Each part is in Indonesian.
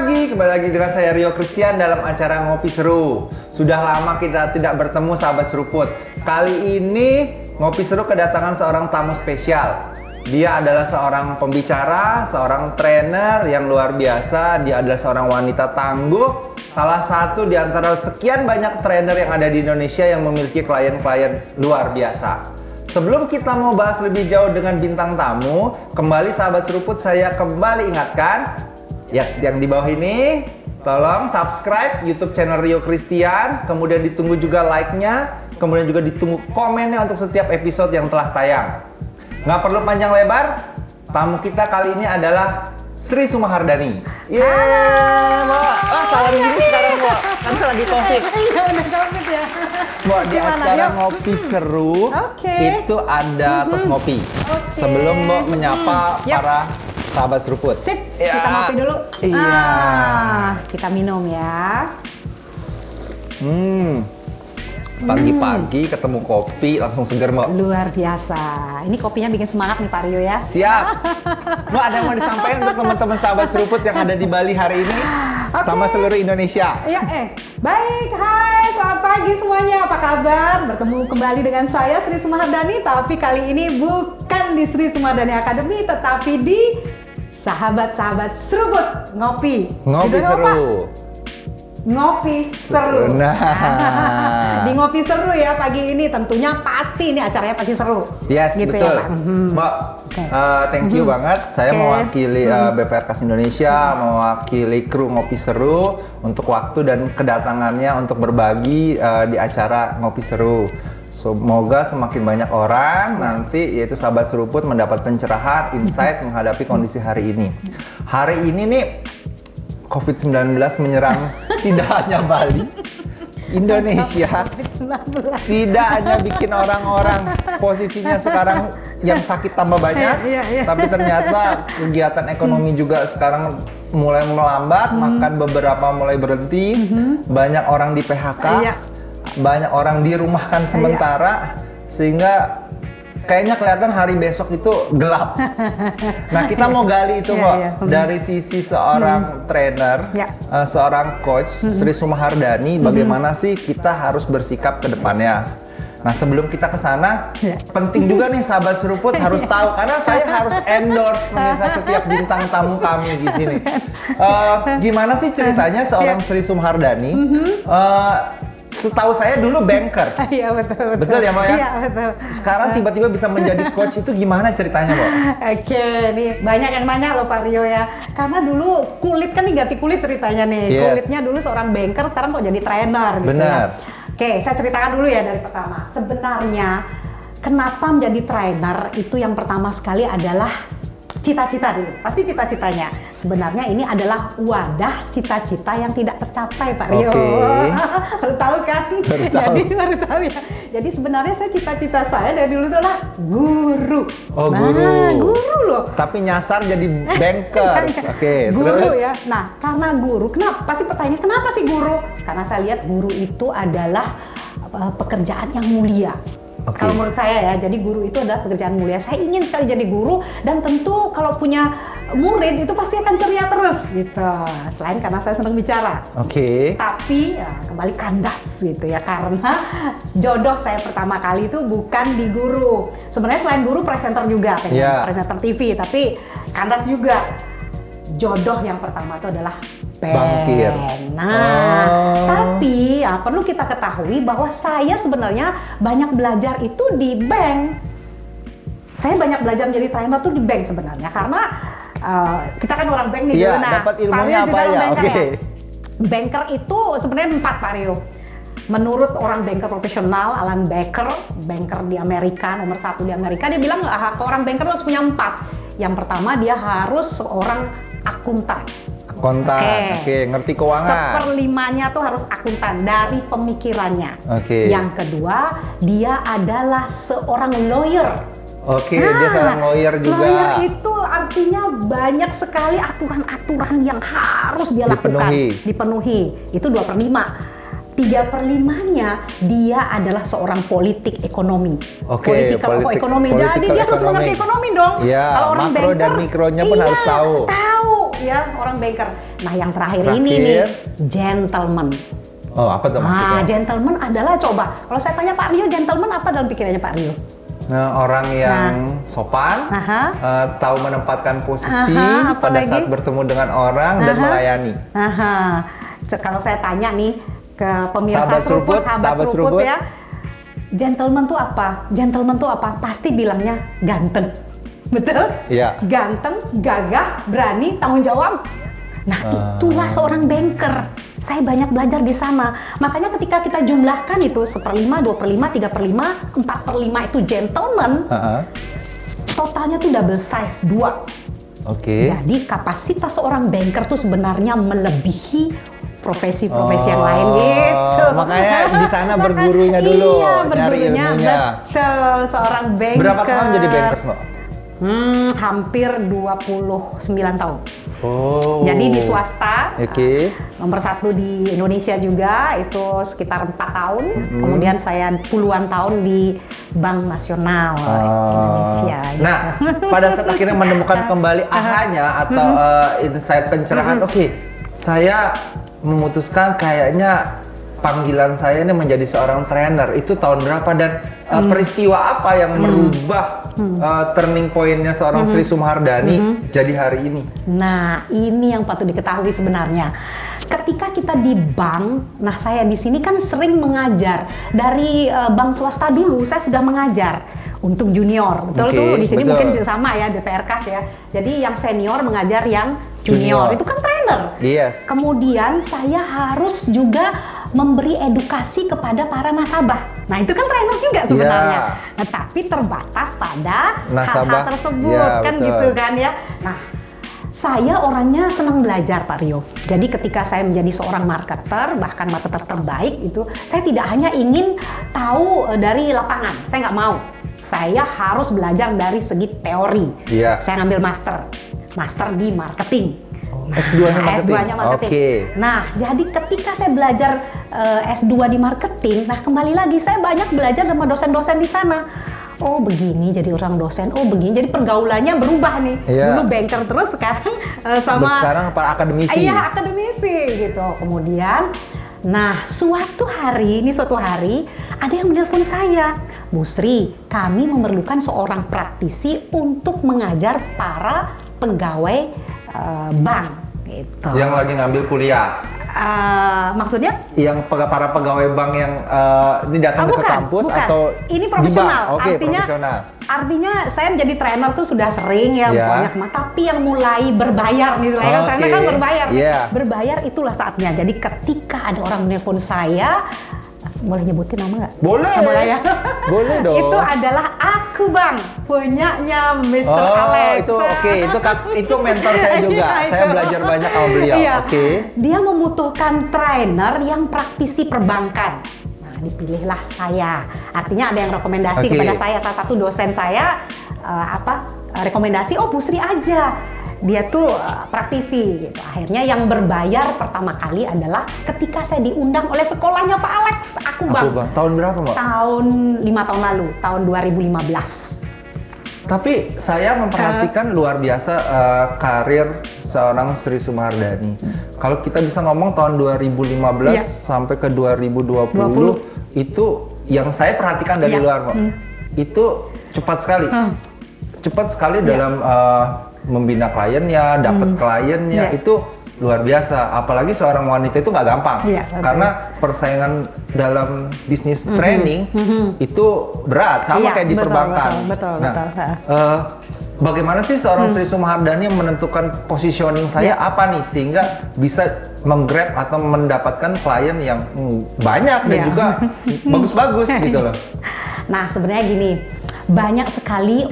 kembali lagi dengan saya Rio Christian dalam acara Ngopi Seru. Sudah lama kita tidak bertemu sahabat seruput. Kali ini Ngopi Seru kedatangan seorang tamu spesial. Dia adalah seorang pembicara, seorang trainer yang luar biasa. Dia adalah seorang wanita tangguh. Salah satu di antara sekian banyak trainer yang ada di Indonesia yang memiliki klien-klien luar biasa. Sebelum kita mau bahas lebih jauh dengan bintang tamu, kembali sahabat seruput saya kembali ingatkan, ya, yang di bawah ini, tolong subscribe YouTube channel Rio Christian, kemudian ditunggu juga like-nya, kemudian juga ditunggu komennya untuk setiap episode yang telah tayang. Nggak perlu panjang lebar, tamu kita kali ini adalah Sri Sumahardani. Yeay, Mbak. Salah gini sekarang, Mbak. Kan saya lagi COVID. Iya, udah COVID ya. Mbak, di Gimana, acara yuk? Ngopi Seru itu ada tos ngopi. Sebelum Mbak menyapa Yap. para sahabat seruput. Sip, Ya. kita ngopi dulu. Iya. Kita minum ya. Pagi-pagi ketemu kopi langsung seger, Mbak. Luar biasa. Ini kopinya bikin semangat nih Pak Rio ya. Siap. Mbak, ada yang mau disampaikan untuk teman-teman sahabat seruput yang ada di Bali hari ini sama seluruh Indonesia? Iya, baik, hai, selamat pagi semuanya. Apa kabar? Bertemu kembali dengan saya Sri Sumahardani, tapi kali ini bukan di Sri Sumahardani Academy, tetapi di sahabat-sahabat seruput ngopi. Ngopi Judulnya apa? seru. Ngopi seru. Nah. Di Ngopi Seru ya pagi ini tentunya pasti ini acaranya pasti seru. Yes, gitu betul. ya, Pak. Mbak, Oke. thank you banget. Saya Oke. mewakili BPR Kas Indonesia, mewakili kru Ngopi Seru untuk waktu dan kedatangannya untuk berbagi di acara Ngopi Seru. Semoga semakin banyak orang nanti yaitu sahabat seruput mendapat pencerahan, insight menghadapi kondisi hari ini. Hari ini nih COVID-19 menyerang tidak hanya Bali, Indonesia. COVID-19. Tidak hanya bikin orang-orang posisinya sekarang yang sakit tambah banyak, Iya. tapi ternyata kegiatan ekonomi juga sekarang mulai melambat, bahkan beberapa mulai berhenti, banyak orang di PHK, Iya. banyak orang dirumahkan sementara, sehingga kayaknya kelihatan hari besok itu gelap. Nah, kita mau gali itu, Iya, Mbak, iya. dari sisi seorang trainer, Ya. seorang coach, Sri Sumahardani, bagaimana sih kita harus bersikap ke depannya. Nah, sebelum kita ke sana, Ya. penting juga nih sahabat seruput harus tahu, karena saya harus endorse pemirsa setiap bintang tamu kami di sini. Gimana sih ceritanya seorang Sri Sumahardani? Setahu saya dulu bankers. Iya, betul. Betul ya, Mbak ya? Iya, betul. Sekarang tiba-tiba bisa menjadi coach itu gimana ceritanya, Mbak? Oke, nih banyak yang nanya loh Pak Rio ya. Karena dulu kulit kan nih ganti kulit ceritanya nih. Yes. Kulitnya dulu seorang banker, sekarang kok jadi trainer gitu Benar. ya. Oke, saya ceritakan dulu ya dari pertama. Sebenarnya kenapa menjadi trainer itu yang pertama sekali adalah cita-cita dulu. Pasti cita-citanya. Sebenarnya ini adalah wadah cita-cita yang tidak tercapai, Pak Rio. Oke. Baru tahu kan? Baru tahu. Jadi baru tahu ya. Jadi sebenarnya saya cita-cita saya dari dulu itu adalah guru. Oh, Nah, guru. guru loh. Tapi nyasar jadi bankers. Oke, Guru terus? ya. Nah, karena guru, kenapa? Pasti pertanyaannya kenapa sih guru? Karena saya lihat guru itu adalah pekerjaan yang mulia. Oke. Kalau menurut saya ya, jadi guru itu adalah pekerjaan mulia. Saya ingin sekali jadi guru dan tentu kalau punya murid itu pasti akan ceria terus gitu. Selain karena saya senang bicara. Oke. Tapi ya, kembali kandas gitu ya, karena jodoh saya pertama kali itu bukan di guru. Sebenarnya selain guru presenter juga, pengen Yeah. presenter TV, tapi kandas juga. Jodoh yang pertama itu adalah Bankir. Nah, Oh. tapi ya perlu kita ketahui bahwa saya sebenarnya banyak belajar itu di bank. Saya banyak belajar menjadi trainer tuh di bank sebenarnya, karena kita kan orang bank nih Iya, dulu. Nah, dapat Pak ilmunya Rio apa juga ya? orang banker Oke. Banker itu sebenarnya 4, Pak Rio. Menurut orang banker profesional, Alan Baker, banker di Amerika, nomor 1 di Amerika, dia bilang orang banker harus punya 4. Yang pertama dia harus seorang akuntan. Kontan, oke, ngerti keuangan. Seperlimanya tuh harus akuntan dari pemikirannya. Oke. Yang kedua, dia adalah seorang lawyer. Oke, dia seorang lawyer juga. Lawyer itu artinya banyak sekali aturan-aturan yang harus dia lakukan. Dipenuhi. Itu 2/5. 3/5-nya dia adalah seorang politik ekonomi. Oke, Political ekonomi. Jadi political dia harus ekonomi. mengerti ekonomi dong. Iya, Kalau orang makro banker, dan mikronya pun harus tahu. Tahu. ya orang banker. Nah yang terakhir ini nih, gentleman. Oh, apa tuh maksudnya? Gentleman adalah coba. Kalau saya tanya Pak Rio, gentleman apa dalam pikirannya Pak Rio? Nah, orang yang sopan, tahu menempatkan posisi pada apalagi? saat bertemu dengan orang dan melayani. Kalau saya tanya nih ke pemirsa Sahabat seruput ya, gentleman tuh apa? Gentleman tuh apa? Pasti bilangnya ganteng, betul? Iya. Ganteng, gagah, berani, tanggung jawab. Nah, itulah seorang banker. Saya banyak belajar di sana. Makanya ketika kita jumlahkan itu 1/5, 2/5, 3/5, 4/5 itu gentleman, totalnya tuh double size 2. Oke. Jadi kapasitas seorang banker tuh sebenarnya melebihi profesi-profesi yang lain gitu. Makanya di sana bergurunya dulu, iya, nyari bergurunya, ilmunya. betul, seorang banker. Berapa tahun jadi banker, Mbak? Hampir 29 tahun. Oh. Jadi di swasta, Oke. nomor 1 di Indonesia juga itu sekitar 4 tahun. Kemudian saya puluhan tahun di Bank Nasional Indonesia. Nah, pada saat akhirnya menemukan kembali ahanya atau insight pencerahan, oke, saya memutuskan kayaknya panggilan saya ini menjadi seorang trainer. Itu tahun berapa dan peristiwa apa yang merubah turning point-nya seorang Sri Sumhardani jadi hari ini? Nah, ini yang patut diketahui sebenarnya. Ketika kita di bank, nah saya di sini kan sering mengajar dari bank swasta dulu. Saya sudah mengajar untuk junior, betul tuh di sini mungkin sama ya BPRKAS ya. Jadi yang senior mengajar yang junior. Itu kan trainer. Yes. Kemudian saya harus juga memberi edukasi kepada para nasabah. Nah itu kan trainer juga sebenarnya. Nah, tapi terbatas pada hal-hal tersebut kan gitu kan ya. Nah saya orangnya senang belajar Pak Rio. Jadi ketika saya menjadi seorang marketer, bahkan marketer terbaik itu, saya tidak hanya ingin tahu dari lapangan. Saya nggak mau. Saya harus belajar dari segi teori. Saya ngambil master di marketing. S2-nya marketing. Oke. Nah, jadi ketika saya belajar S2 di marketing, nah kembali lagi saya banyak belajar sama dosen-dosen di sana. Oh begini jadi orang dosen, oh begini jadi pergaulannya berubah nih. Dulu banker terus sekarang sekarang para akademisi. Iya, akademisi gitu. Kemudian suatu hari ada yang menelpon saya, Bu Sri, kami memerlukan seorang praktisi untuk mengajar para pegawai bank gitu. Yang lagi ngambil kuliah. Maksudnya? Yang para pegawai bank yang ini datang ke kampus bukan. atau ini profesional. Profesional. Artinya saya menjadi trainer tuh sudah sering ya banyak, tapi yang mulai berbayar nih, trainer kan berbayar. Berbayar itulah saatnya. Jadi ketika ada orang menelpon saya, boleh nyebutin nama nggak? Boleh. Boleh ya? Boleh dong. Itu adalah Aku Bang, punyanya Mr. Alex. Itu mentor saya juga. Saya belajar banyak sama beliau. Dia membutuhkan trainer yang praktisi perbankan. Nah, dipilihlah saya. Artinya ada yang rekomendasi kepada saya. Salah satu dosen saya rekomendasi, Bu Sri aja. Dia tuh praktisi gitu. Akhirnya yang berbayar pertama kali adalah ketika saya diundang oleh sekolahnya Pak Alex, Aku Bang. Tahun berapa, Mbak? Tahun 5 tahun lalu, tahun 2015. Tapi saya memperhatikan luar biasa karir seorang Sri Sumhardani. Kalau kita bisa ngomong tahun 2015 sampai ke 2020 itu yang saya perhatikan dari luar, Mbak. Itu cepat sekali. Cepat sekali dalam membina kliennya, dapat kliennya itu luar biasa. Apalagi seorang wanita itu nggak gampang, karena persaingan dalam bisnis training itu berat, sama kayak di perbankan. Betul. Bagaimana sih seorang Sri Sumhardani menentukan positioning saya apa nih sehingga bisa menggrab atau mendapatkan klien yang banyak dan juga bagus-bagus gitu loh. Nah sebenarnya gini. Banyak sekali,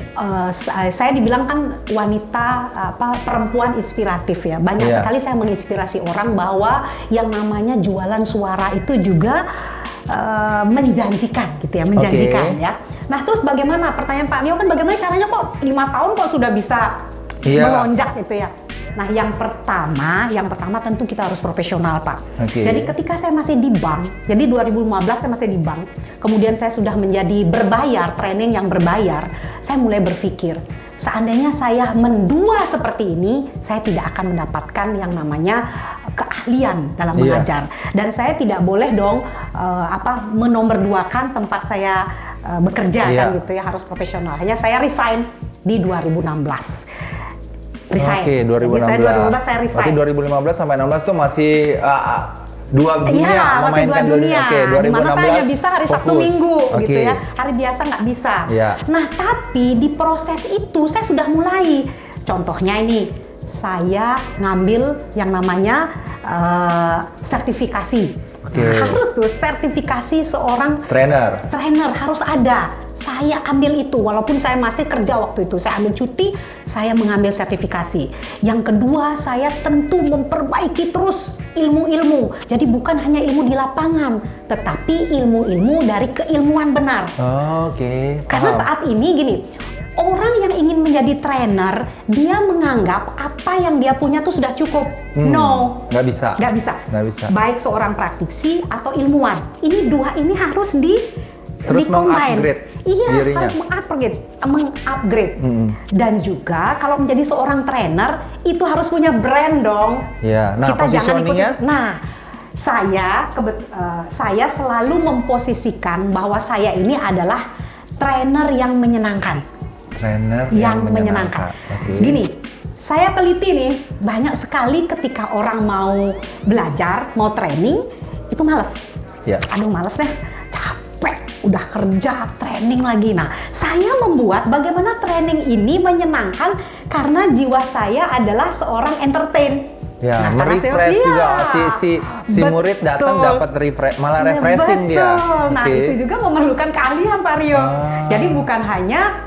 saya dibilang kan wanita, perempuan inspiratif ya. Banyak sekali saya menginspirasi orang bahwa yang namanya jualan suara itu juga menjanjikan gitu ya, ya. Nah terus bagaimana, pertanyaan Pak Nio kan bagaimana caranya kok 5 tahun kok sudah bisa melonjak gitu ya. Nah yang pertama tentu kita harus profesional Pak. Jadi ketika saya masih di bank, jadi 2015 saya masih di bank, kemudian saya sudah menjadi berbayar, training yang berbayar, saya mulai berpikir, seandainya saya mendua seperti ini, saya tidak akan mendapatkan yang namanya keahlian dalam Iya. mengajar. Dan saya tidak boleh dong menomorduakan tempat saya bekerja Iya. kan gitu ya, harus profesional. Hanya saya resign di 2016. Resign. Oke, 2016. Jadi saya 2015 saya resign. Berarti 2015 sampai 16 tuh masih dua dunia, Iya, masih memainkan dua dunia. Oke, 2016. Dimana saya hanya bisa hari Sabtu fokus. Minggu Oke. gitu ya. Hari biasa nggak bisa. Iya. Nah, tapi di proses itu saya sudah mulai. Contohnya ini, saya ngambil yang namanya sertifikasi. Oke. Nah, harus tuh sertifikasi seorang Trainer. trainer harus ada. Saya ambil itu walaupun saya masih kerja waktu itu. Saya ambil cuti, saya mengambil sertifikasi. Yang kedua, saya tentu memperbaiki terus ilmu-ilmu. Jadi bukan hanya ilmu di lapangan, tetapi ilmu-ilmu dari keilmuan benar. Oke. Karena paham. saat ini gini, orang yang ingin menjadi trainer, dia menganggap apa yang dia punya tuh sudah cukup. No. Nggak bisa. Nggak bisa. Nggak bisa. Baik seorang praktisi atau ilmuwan. Ini dua ini harus Terus di-combine. meng-upgrade Iya, dirinya. harus mengupgrade. Dan juga kalau menjadi seorang trainer itu harus punya brand dong. Iya. Nah, Kita jangan positioningnya? ikuti. Nah, saya selalu memposisikan bahwa saya ini adalah trainer yang menyenangkan. Trainer Yang menyenangkan. Oke. Gini, saya teliti nih, banyak sekali ketika orang mau belajar, mau training, itu males. Ya. Aduh males deh, capek, udah kerja, training lagi. Nah, saya membuat bagaimana training ini menyenangkan karena jiwa saya adalah seorang entertain. Ya, Nah, karena merefresh iya. juga si murid datang Betul. dapat malah refreshing Betul. dia. Nah, Oke. itu juga memerlukan keahlian, Pak Rio. Ah. Jadi bukan hanya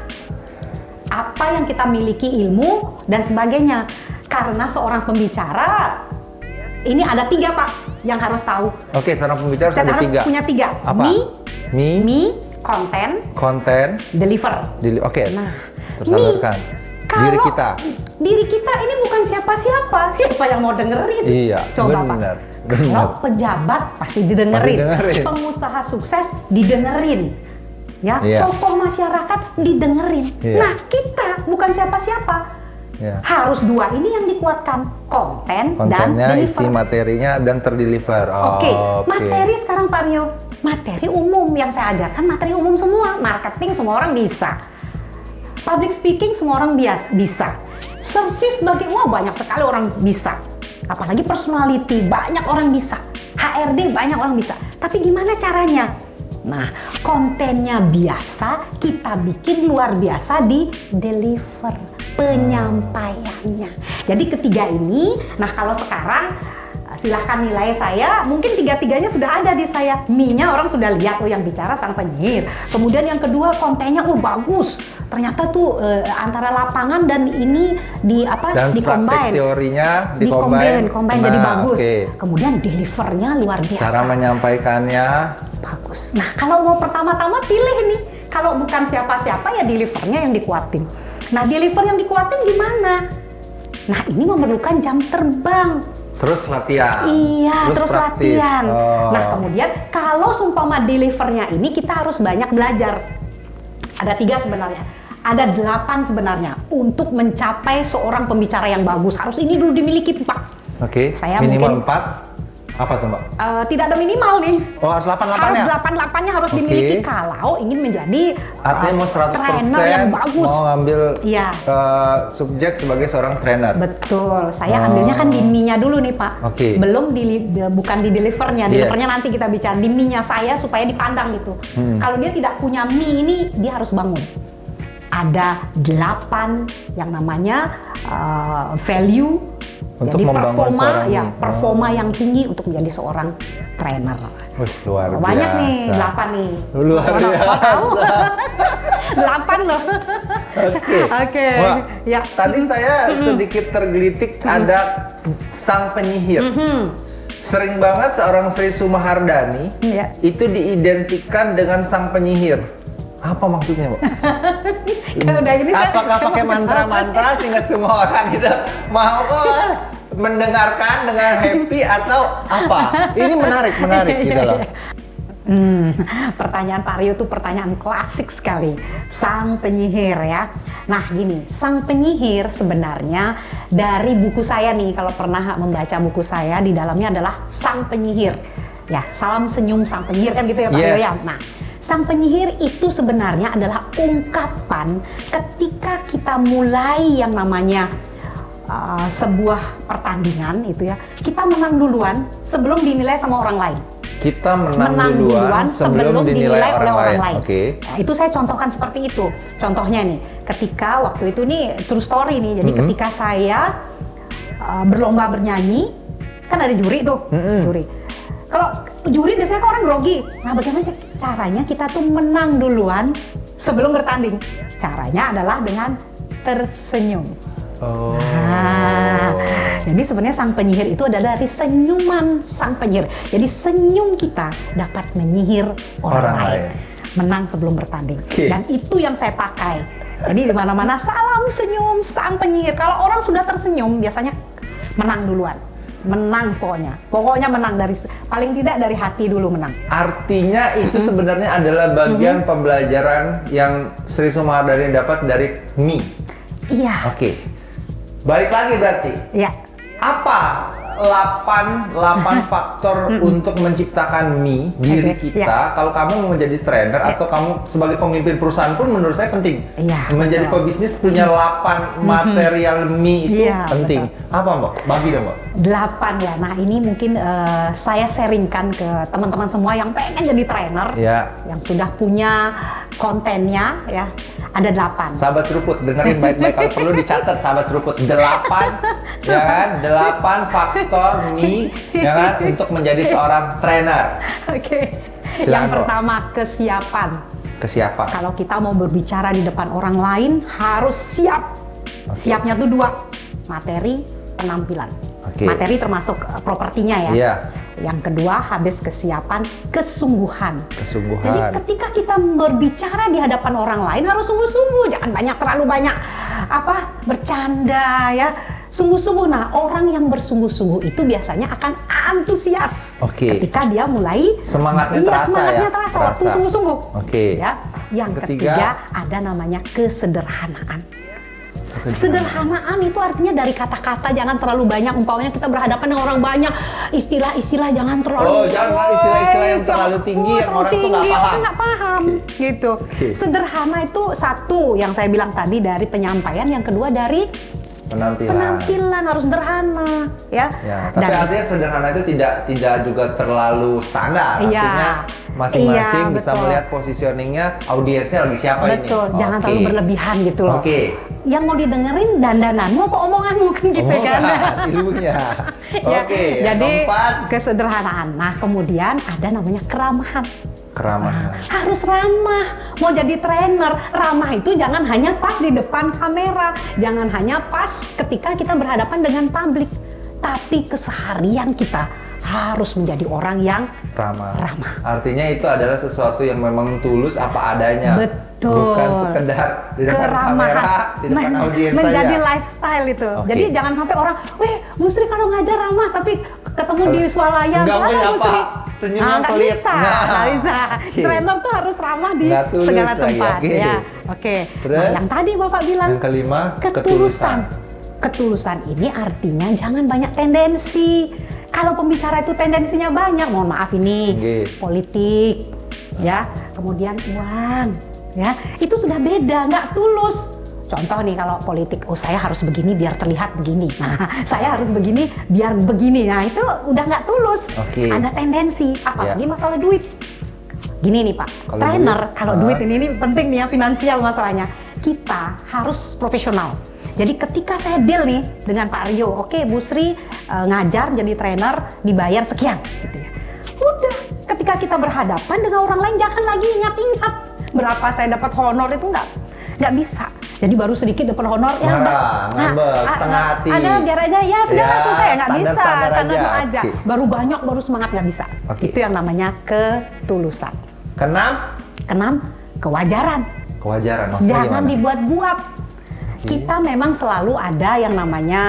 apa yang kita miliki ilmu dan sebagainya. Karena seorang pembicara, ini ada 3 Pak yang harus tahu. Oke, seorang pembicara Saya ada harus 3. punya 3. Apa? Me, konten, Konten. deliver. Oke. Nah, Terus salurkan. Diri kita. Diri kita ini bukan siapa-siapa. Siapa yang mau dengerin? Iya, Coba benar, Pak. benar. Kalau pejabat pasti didengerin. Pasti dengerin. Pengusaha sukses didengerin. Ya, Iya. tokoh masyarakat didengerin. Iya. Nah, kita bukan siapa-siapa. Ya. Harus 2 ini yang dikuatkan, konten dan Kontennya, deliver. isi materinya dan terdeliver. Oke, materi sekarang Pak Rio, materi umum yang saya ajarkan, materi umum semua. Marketing semua orang bisa. Public speaking semua orang bisa. Service banyak sekali orang bisa. Apalagi personality, banyak orang bisa. HRD banyak orang bisa. Tapi gimana caranya? Nah, kontennya biasa, kita bikin luar biasa di deliver penyampaiannya. Jadi ketiga ini, nah kalau sekarang silahkan nilai saya, mungkin 3-tiganya sudah ada di saya. Me-nya orang sudah lihat, oh yang bicara sang penyihir. Kemudian yang kedua kontennya, oh bagus. Ternyata tuh antara lapangan dan ini Dan praktik di-combine. teorinya Di-combine jadi Nah, bagus. oke. Kemudian delivernya luar biasa. Cara menyampaikannya. Bagus. Nah, kalau mau pertama-tama pilih nih. Kalau bukan siapa-siapa ya delivernya yang dikuatin. Nah, deliver yang dikuatin gimana? Nah, ini memerlukan jam terbang. Terus latihan. Iya, terus praktis. latihan. Oh. Nah, kemudian kalau sumpama delivernya ini kita harus banyak belajar. Ada 3 sebenarnya. Ada 8 sebenarnya untuk mencapai seorang pembicara yang bagus. Harus ini dulu dimiliki, Pak. Oke, Saya minimal mungkin- 4. Apa tuh, Mbak? Tidak ada minimal nih. Oh, harus 8-8 Harus ya? 8-8-nya harus Oke. dimiliki kalau ingin menjadi Artinya mau 100% trainer yang bagus. mau ngambil Iya. subjek sebagai seorang trainer. Betul, saya ambilnya kan di mie-nya dulu nih Pak. Oke. Belum bukan di delivernya. Yes. Delivernya nanti kita bicara di mie-nya saya supaya dipandang gitu. Kalau dia tidak punya mie ini, dia harus bangun. Ada 8 yang namanya value. Untuk jadi membangun seorang ya mie. performa yang tinggi untuk menjadi seorang trainer. Wih, luar biasa. Banyak nih, 8 nih. Luar Mau biasa. tahu? 8 loh. Oke. Oke. Wah, Ya. tadi saya sedikit tergelitik ada sang penyihir. Sering banget seorang Sri Sumahardani Iya. itu diidentikan dengan sang penyihir. Apa maksudnya, Mbak? Kan udah gini saya- Apakah saya pakai mau mantra-mantra sehingga semua orang gitu mau mendengarkan dengan happy atau apa? Ini menarik gitu loh. Pertanyaan Pak Rio itu pertanyaan klasik sekali. Sang penyihir ya. Nah gini, sang penyihir sebenarnya dari buku saya nih, kalau pernah membaca buku saya, di dalamnya adalah sang penyihir. Ya, salam senyum sang penyihir kan gitu ya Pak Rio ya. Nah, sang penyihir itu sebenarnya adalah ungkapan ketika kita mulai yang namanya sebuah pertandingan itu ya, kita menang duluan sebelum dinilai sama orang lain. Kita menang duluan sebelum dinilai oleh orang lain. Oke. Nah, itu saya contohkan seperti itu. Contohnya nih, ketika waktu itu nih true story nih. Jadi ketika saya berlomba bernyanyi, kan ada juri tuh, juri. Kalau juri biasanya kan orang grogi. Nah, bagaimana caranya kita tuh menang duluan sebelum bertanding? Caranya adalah dengan tersenyum. Oh. Nah, jadi sebenarnya sang penyihir itu adalah dari senyuman sang penyihir. Jadi senyum kita dapat menyihir orang lain. Menang sebelum bertanding. Dan itu yang saya pakai. Jadi di mana-mana salam senyum sang penyihir. Kalau orang sudah tersenyum biasanya menang duluan. Menang pokoknya. Pokoknya menang dari paling tidak dari hati dulu menang. Artinya itu sebenarnya adalah bagian pembelajaran yang Sri Sumardhani dapat dari Mi. Iya. Oke. Balik lagi berarti. Iya. Apa 8 faktor untuk menciptakan Mi diri kita? Kalau kamu mau menjadi trainer atau kamu sebagai pemimpin perusahaan pun menurut saya penting. Menjadi pebisnis punya 8 material Mi itu penting. Apa Mbak? Bagi dong Mbak. 8 ya. Nah ini mungkin saya sharingkan ke teman-teman semua yang pengen jadi trainer, yang sudah punya kontennya ya. Ada 8. Sahabat seruput, dengerin baik-baik, kalau perlu dicatat sahabat seruput. 8 ya kan? 8 faktor Mi ya kan untuk menjadi seorang trainer. Oke. Silakan, Yang pertama kesiapan. Kesiapan. Kalau kita mau berbicara di depan orang lain harus siap. Siapnya tuh 2. Materi, penampilan. Materi termasuk propertinya ya. Yang kedua, habis kesiapan, kesungguhan. Jadi ketika kita berbicara di hadapan orang lain harus sungguh-sungguh, jangan terlalu banyak bercanda ya. Sungguh-sungguh. Nah, orang yang bersungguh-sungguh itu biasanya akan antusias. Ketika dia mulai semangatnya terasa waktu sungguh-sungguh. Ya. Yang ketiga ada namanya kesederhanaan. Sederhanaan itu artinya dari kata-kata jangan terlalu banyak. Umpamanya kita berhadapan dengan orang banyak, istilah-istilah jangan terlalu. Jangan istilah-istilah yang terlalu tinggi yang orang tuh nggak paham. Gitu. Sederhana itu satu yang saya bilang tadi dari penyampaian, yang kedua dari penampilan harus sederhana ya. Tapi artinya sederhana itu tidak juga terlalu standar. Artinya masing-masing bisa melihat positioningnya audiensnya lagi siapa ini. Jangan terlalu berlebihan gitu loh. Yang mau didengerin dandananmu apa omonganmu kan gitu kan. Ilmunya. Jadi kesederhanaan. Nah kemudian ada namanya keramahan. Harus ramah. Mau jadi trainer, ramah itu jangan hanya pas di depan kamera, jangan hanya pas ketika kita berhadapan dengan publik, tapi keseharian kita harus menjadi orang yang ramah. Artinya itu adalah sesuatu yang memang tulus apa adanya. Bukan sekedar di depan kamera, di depan audiens saja. Menjadi lifestyle itu. Jadi jangan sampai orang, Bu Sri kalau ngajar ramah, tapi ketemu di swalayan, Bu Sri senyumnya nggak bisa. Trainer tuh harus ramah di segala tempat. Nah, yang tadi Bapak bilang, yang kelima, ketulusan. Ketulusan ini artinya jangan banyak tendensi. Kalau pembicara itu tendensinya banyak, mohon maaf ini politik, ya, kemudian uang, ya, itu sudah beda, nggak tulus. Contoh nih kalau politik, saya harus begini biar terlihat begini. Nah, saya harus begini biar begini. Nah, itu udah nggak tulus. Ada tendensi, apalagi masalah duit. Gini nih Pak, trainer, kalau duit ini penting nih ya, finansial masalahnya. Kita harus profesional. Jadi ketika saya deal nih dengan Pak Rio, Bu Sri ngajar jadi trainer dibayar sekian, gitu ya. Udah, ketika kita berhadapan dengan orang lain jangan lagi ingat-ingat berapa saya dapat honor, itu nggak bisa. Jadi baru sedikit dapat honor, setengah hati. Ada biar aja ya, sudah selesai, nggak bisa, standar aja. Baru banyak, baru semangat, nggak bisa. Itu yang namanya ketulusan. Keenam, kewajaran. Jangan dibuat-buat. Kita memang selalu ada yang namanya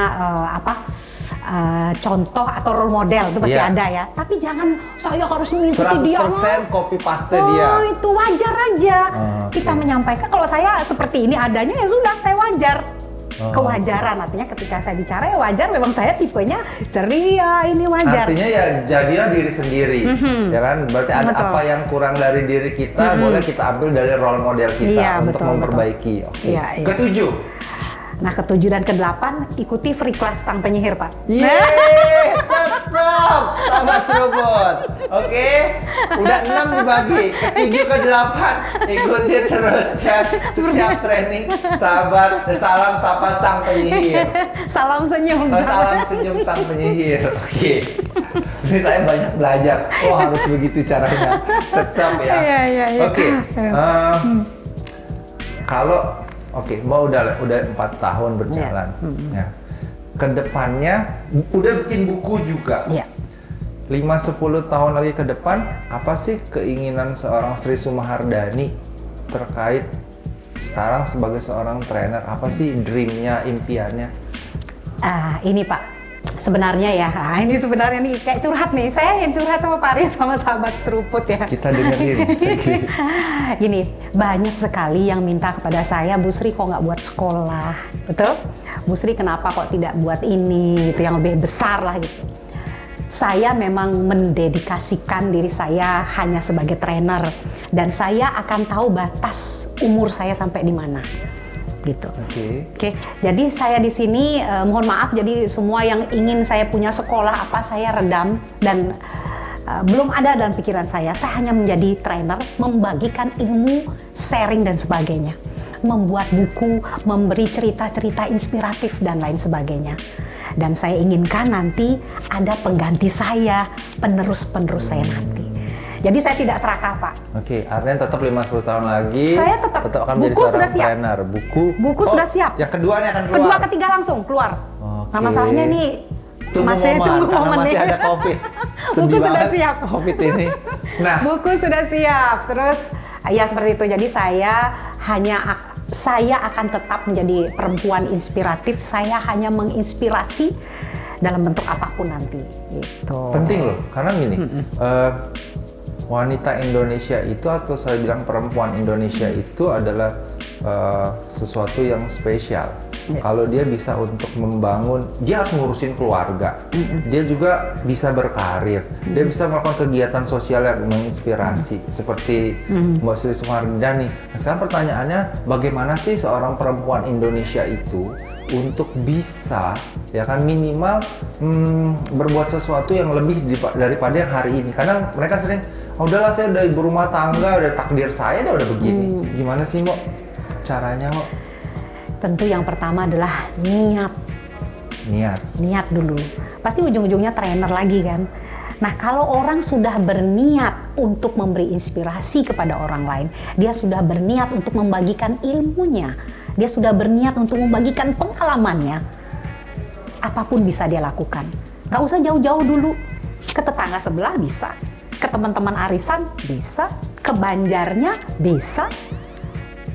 contoh atau role model itu pasti Iya. ada ya. Tapi jangan saya harus mengikuti dia. 100% copy paste Oh, dia. itu wajar aja. Oke. Kita menyampaikan kalau saya seperti ini adanya ya sudah, saya wajar. Oh. Kewajaran artinya ketika saya bicara ya wajar, memang saya tipenya ceria, ini wajar. Artinya ya jadilah diri sendiri, ya kan? Berarti ada Betul. apa yang kurang dari diri kita, boleh kita ambil dari role model kita Iya, untuk betul, memperbaiki. Oke. Iya, iya. Ketujuh. Nah, ke-7 dan ke-8 ikuti free class sang penyihir, Pak. Yeay, tetap sahabat seruput. Oke, udah 6 dibagi, ke-7 ke-8 ikuti terus ya setiap training sahabat. Salam sapa sang penyihir. Salam senyum. Salam senyum sang penyihir. Oke. Ini saya banyak belajar. Oh, harus begitu caranya. Tetap ya. Iya, iya, iya. Oke. Kalau Mbak udah 4 tahun berjalan. Ya. Kedepannya udah bikin buku juga. Iya. 5-10 tahun lagi ke depan, apa sih keinginan seorang Sri Sumahardani terkait sekarang sebagai seorang trainer? Apa sih dreamnya, impiannya? Ini Pak, sebenarnya ya, ini sebenarnya nih kayak curhat nih. Saya yang curhat sama Pak Arya sama sahabat seruput ya. Kita dengerin. Gini, banyak sekali yang minta kepada saya, Bu Sri kok nggak buat sekolah, betul? Bu Sri kenapa kok tidak buat ini, itu yang lebih besar lah gitu. Saya memang mendedikasikan diri saya hanya sebagai trainer dan saya akan tahu batas umur saya sampai di mana, gitu. Oke, jadi saya di sini mohon maaf, jadi semua yang ingin saya punya sekolah apa saya redam dan belum ada dalam pikiran saya. Saya hanya menjadi trainer, membagikan ilmu, sharing dan sebagainya, membuat buku, memberi cerita-cerita inspiratif dan lain sebagainya. Dan saya inginkan nanti ada pengganti saya, penerus-penerus saya nanti. Jadi saya tidak serakah, Pak. Oke, artinya tetap 5-10 tahun lagi. Saya tetap. akan Buku menjadi sudah seorang siap. trainer. Buku Sudah siap. Yang kedua nih akan keluar. Kedua, ketiga langsung keluar. Oke. Nah, masalahnya nih Tunggu momen, karena masih ada COVID. Buku Sedih sudah banget siap. COVID ini. Nah, Buku sudah siap. Terus ya seperti itu. Jadi saya akan tetap menjadi perempuan inspiratif. Saya hanya menginspirasi dalam bentuk apapun nanti. Gitu. penting loh, karena gini, wanita Indonesia itu atau saya bilang perempuan Indonesia itu adalah sesuatu yang spesial. Kalau dia bisa untuk membangun, dia harus ngurusin keluarga, dia juga bisa berkarir, dia bisa melakukan kegiatan sosial yang menginspirasi seperti Mbak Sri Sumahardani. Nah, sekarang pertanyaannya, bagaimana sih seorang perempuan Indonesia itu untuk bisa ya kan minimal berbuat sesuatu yang lebih daripada yang hari ini? Karena mereka sering, udahlah saya udah ibu rumah tangga, udah takdir saya udah begini. Gimana sih Mbak caranya Mbak? Tentu yang pertama adalah niat. Niat dulu. Pasti ujung-ujungnya trainer lagi kan. Nah, kalau orang sudah berniat untuk memberi inspirasi kepada orang lain, dia sudah berniat untuk membagikan ilmunya, dia sudah berniat untuk membagikan pengalamannya, apapun bisa dia lakukan. Nggak usah jauh-jauh dulu. Ke tetangga sebelah bisa, ke teman-teman arisan bisa, ke banjarnya bisa.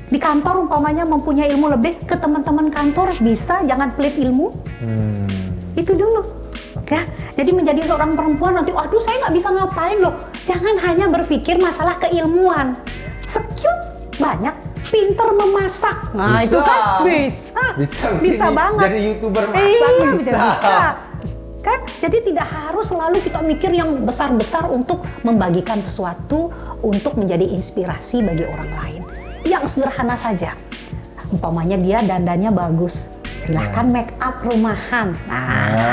Di kantor umpamanya mempunyai ilmu lebih, ke teman-teman kantor bisa, jangan pelit ilmu. Itu dulu. Ya, jadi menjadi seorang perempuan nanti, aduh saya nggak bisa ngapain loh. Jangan hanya berpikir masalah keilmuan. Skill banyak, pinter memasak. Nah Bisa. itu kan Bisa bisa banget. Jadi YouTuber masak Iya, bisa. Kan? Jadi tidak harus selalu kita mikir yang besar-besar untuk membagikan sesuatu, untuk menjadi inspirasi bagi orang lain. Yang sederhana saja. Umpamanya dia dandannya bagus, silahkan make up rumahan.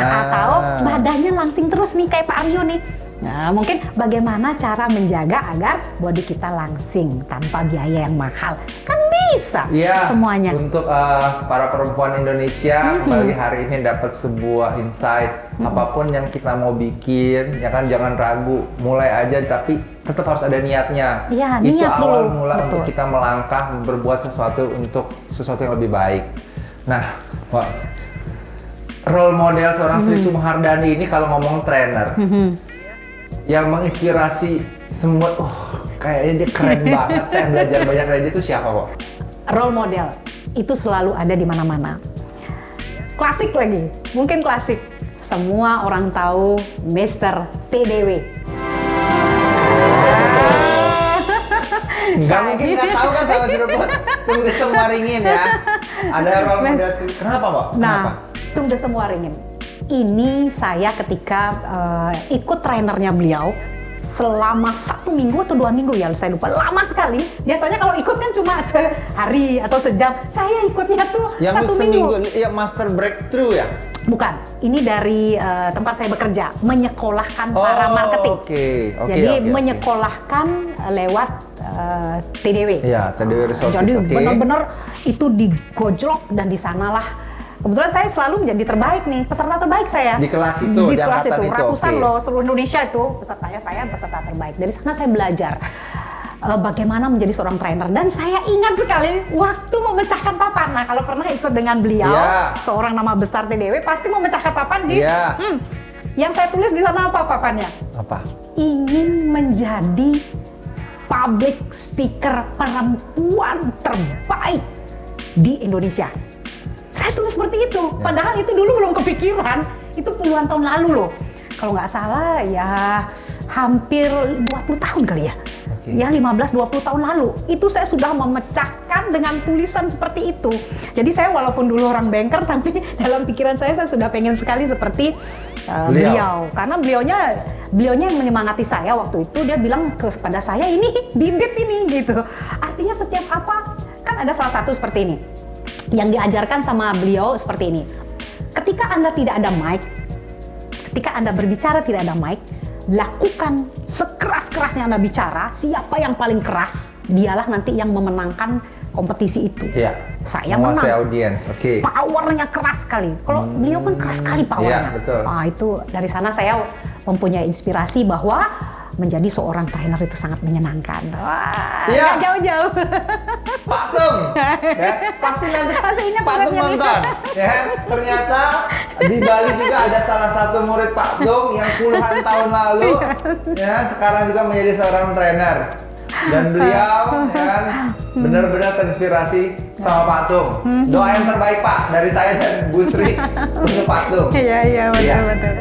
Atau badannya langsing terus nih kayak Pak Aryo nih. Nah, mungkin bagaimana cara menjaga agar body kita langsing tanpa biaya yang mahal. Kan bisa Iya, semuanya. untuk para perempuan Indonesia, kembali hari ini dapat sebuah insight. Apapun yang kita mau bikin, ya kan jangan ragu, mulai aja tapi tetap harus ada niatnya. Iya, Itu niat awal dulu. mula Betul. untuk kita melangkah berbuat sesuatu untuk sesuatu yang lebih baik. Nah, Wak, role model seorang Sri Sumahardani ini kalau ngomong trainer, yang menginspirasi semua, kayaknya dia keren banget. Saya belajar banyak dari dia itu siapa, Wak? Role model itu selalu ada di mana-mana. Klasik lagi, mungkin klasik. semua orang tahu Mr. TDW. Nggak mungkin nggak tahu kan sahabat seruput. Tung Desem Waringin ya. Ada role model. Kenapa, Mbak? Kenapa? Nah, Tung Desem Waringin. Ini saya ketika ikut trainernya beliau selama 1 minggu atau 2 minggu ya, saya lupa. Lama sekali. Biasanya kalau ikut kan cuma sehari atau sejam. Saya ikutnya tuh Yang 1 minggu. ya Master Breakthrough ya? Bukan, ini dari tempat saya bekerja, menyekolahkan para marketing. Oke. Jadi menyekolahkan lewat TDW. Iya, TDW Resources. Jadi oke. benar-benar itu digojlok dan di sanalah kebetulan saya selalu menjadi terbaik nih, peserta terbaik saya. Di kelas itu, di di kelas angkatan itu, itu, ratusan oke. loh seluruh Indonesia itu pesertanya, saya peserta terbaik. Dari sana saya belajar bagaimana menjadi seorang trainer, dan saya ingat sekali waktu memecahkan papan. Nah, kalau pernah ikut dengan beliau, Iya. seorang nama besar TDW pasti memecahkan papan di Iya. yang saya tulis di sana apa papannya? Apa? Ingin menjadi public speaker perempuan terbaik di Indonesia. Saya tulis seperti itu, padahal itu dulu belum kepikiran. Itu puluhan tahun lalu loh. Kalau nggak salah ya hampir 20 tahun kali ya. Oke. Ya 15-20 tahun lalu. Itu saya sudah memecahkan dengan tulisan seperti itu. Jadi saya walaupun dulu orang banker, tapi dalam pikiran saya sudah pengen sekali seperti beliau. Karena beliaunya yang menyemangati saya waktu itu. Dia bilang kepada saya, ini bibit ini gitu. Artinya setiap apa, kan ada salah satu seperti ini. Yang diajarkan sama beliau seperti ini. Ketika Anda tidak ada mic, ketika Anda berbicara tidak ada mic, lakukan sekeras-kerasnya Anda bicara. Siapa yang paling keras, dialah nanti yang memenangkan kompetisi itu. Iya. Saya Menguasai menang. audiens. Oke. Powernya keras sekali. Kalau beliau kan keras sekali powernya. Iya, betul. Ah, itu dari sana saya mempunyai inspirasi bahwa menjadi seorang trainer itu sangat menyenangkan. Wah, Iya. nggak jauh-jauh. Pak Tung, ya, pasti nanti Pasti ini Pak Tung programnya nih. nonton. Ya, ternyata di Bali juga ada salah satu murid Pak Tung yang puluhan tahun lalu, ya, sekarang juga menjadi seorang trainer. Dan beliau, ya kan, benar-benar terinspirasi sama Pak Tung. Doa yang terbaik Pak dari saya dan Bu Sri untuk Pak Tung. Iya, Iya. betul.